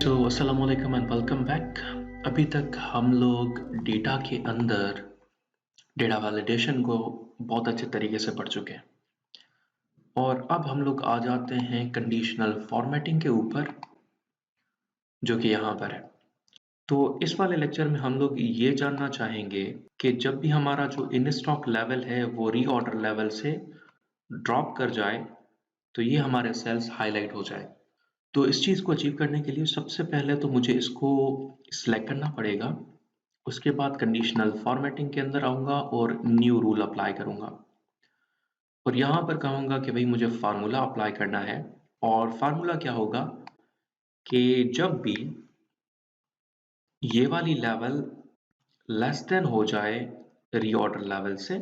तो अस्सलाम वालेकुम एंड वेलकम बैक। अभी तक हम लोग डेटा के अंदर डेटा वैलिडेशन को बहुत अच्छे तरीके से पढ़ चुके हैं और अब हम लोग आ जाते हैं कंडीशनल फॉर्मेटिंग के ऊपर, जो कि यहाँ पर है। तो इस वाले लेक्चर में हम लोग ये जानना चाहेंगे कि जब भी हमारा जो इन स्टॉक लेवल है वो रीऑर्डर लेवल से ड्रॉप कर जाए तो ये हमारे सेल्स हाईलाइट हो जाए। तो इस चीज़ को अचीव करने के लिए सबसे पहले तो मुझे इसको सिलेक्ट करना पड़ेगा। उसके बाद कंडीशनल फॉर्मेटिंग के अंदर आऊँगा और न्यू रूल अप्लाई करूँगा और यहाँ पर कहूँगा कि भाई मुझे फार्मूला अप्लाई करना है। और फार्मूला क्या होगा कि जब भी ये वाली लेवल लेस देन हो जाए रीऑर्डर लेवल से,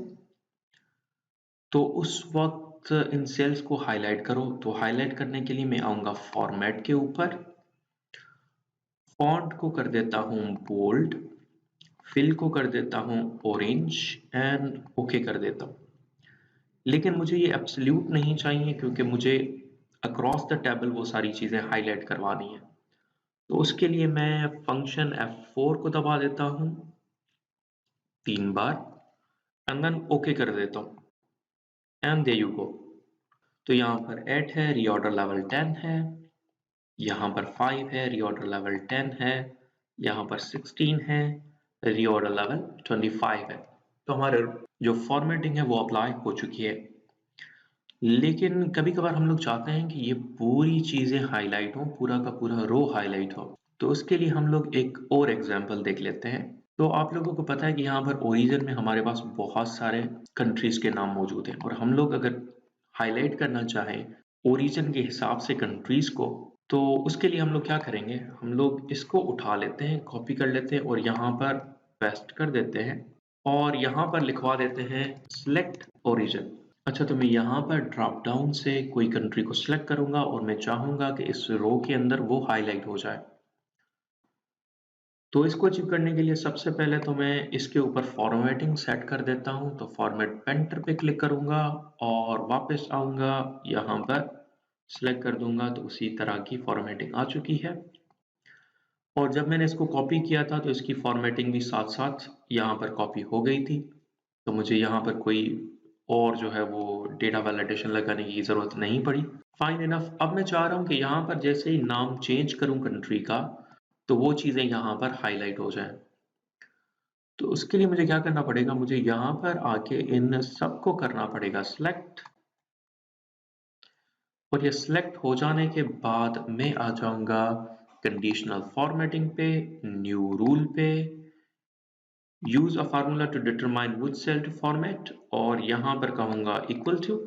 तो उस वक्त इन सेल्स को हाईलाइट करो। तो हाईलाइट करने के लिए मैं आऊँगा फॉर्मेट के ऊपर, फॉन्ट को कर देता हूँ बोल्ड, फिल को कर देता हूँ ऑरेंज एंड ओके कर देता हूँ। लेकिन मुझे ये एब्सोल्यूट नहीं चाहिए क्योंकि मुझे अक्रॉस द टेबल वो सारी चीज़ें हाईलाइट करवानी है। तो उसके लिए मैं फंक्शन F4 को दबा देता हूँ 3 बार एंड देन ओके कर देता हूँ एंड देयर यू गो। तो यहाँ पर 8 है, रीऑर्डर लेवल 10 है, यहाँ पर 5 है, रीऑर्डर लेवल 10 है, यहाँ पर 16 है, रीऑर्डर लेवल 25 है। तो हमारे जो फॉर्मेटिंग है वो अप्लाई हो चुकी है। लेकिन कभी-कभार हम लोग चाहते हैं कि ये पूरी चीज़ें हाइलाइट हों, पूरा का पूरा रो हाइलाइट हो। तो उसके लिए हम लोग एक और एग्ज़ाम्पल देख लेते हैं। तो आप लोगों को पता है कि यहाँ पर ओरिजिन में हमारे पास बहुत सारे कंट्रीज़ के नाम मौजूद हैं और हम लोग अगर हाइलाइट करना चाहें ओरिजिन के हिसाब से कंट्रीज़ को, तो उसके लिए हम लोग क्या करेंगे, हम लोग इसको उठा लेते हैं, कॉपी कर लेते हैं और यहाँ पर पेस्ट कर देते हैं और यहाँ पर लिखवा देते हैं सिलेक्ट ओरिजिन। अच्छा, तो मैं यहाँ पर ड्रॉप डाउन से कोई कंट्री को सिलेक्ट करूँगा और मैं चाहूँगा कि इस रो के अंदर वो हाईलाइट हो जाए। तो इसको अचीव करने के लिए सबसे पहले तो मैं इसके ऊपर फॉर्मेटिंग सेट कर देता हूँ। तो फॉर्मेट पेंटर पे क्लिक करूँगा और वापस आऊँगा, यहाँ पर सिलेक्ट कर दूँगा तो उसी तरह की फॉर्मेटिंग आ चुकी है। और जब मैंने इसको कॉपी किया था तो इसकी फॉर्मेटिंग भी साथ-साथ यहाँ पर कॉपी हो गई थी। तो मुझे यहाँ पर कोई और जो है वो डेटा वैलिडेशन लगाने की ज़रूरत नहीं पड़ी। Fine enough. अब मैं चाह रहा हूँ कि यहाँ पर जैसे ही नाम चेंज करूँ कंट्री का, तो वो चीज़ें यहाँ पर हाइलाइट हो जाएँ। तो उसके लिए मुझे क्या करना पड़ेगा, मुझे यहाँ पर आके इन सबको करना पड़ेगा सिलेक्ट और ये सिलेक्ट हो जाने के बाद मैं आ जाऊँगा कंडीशनल फॉर्मेटिंग पे, न्यू रूल पे, use a formula to determine which cell to format और यहाँ पर कहूँगा इक्वल टू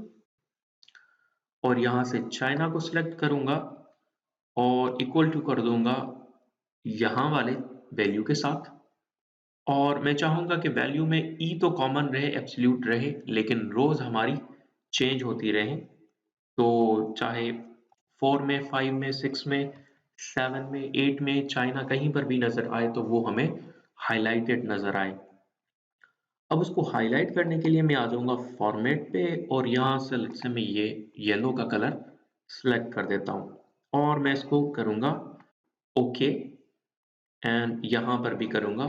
और यहाँ से चाइना को सिलेक्ट करूँगा और इक्वल टू कर दूँगा यहाँ वाले वैल्यू के साथ। और मैं चाहूँगा कि वैल्यू में ई तो कॉमन रहे, एब्सोल्यूट रहे, लेकिन रोज़ हमारी चेंज होती रहें। तो चाहे 4 में, 5 में, 6 में, 7 में, 8 में चाइना कहीं पर भी नज़र आए तो वो हमें हाइलाइटेड नज़र आए। अब उसको हाइलाइट करने के लिए मैं आ जाऊँगा फॉर्मेट पे और यहाँ से लेट्स से मैं ये येलो का कलर सेलेक्ट कर देता हूँ और मैं इसको करूँगा ओके एंड यहाँ पर भी करूँगा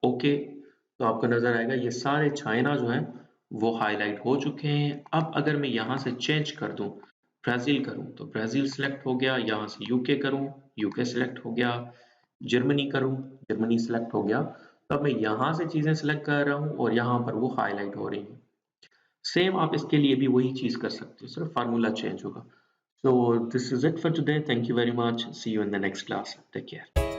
ओके। तो आपको नज़र आएगा ये सारे चाइना जो हैं वो हाइलाइट हो चुके हैं। अब अगर मैं यहाँ से चेंज कर दूँ, ब्राज़ील करूँ तो ब्राज़ील सेलेक्ट हो गया, यहाँ से यूके करूँ, यूके सेलेक्ट हो गया, जर्मनी करूँ, जर्मनी सेलेक्ट हो गया। तो अब मैं यहाँ से चीज़ें सेलेक्ट कर रहा हूँ और यहाँ पर वो हाइलाइट हो रही हैं। सेम आप इसके लिए भी वही चीज़ कर सकते हो, सिर्फ फार्मूला चेंज होगा। So this is it for today. Thank you very much. See you in the next class. Take care.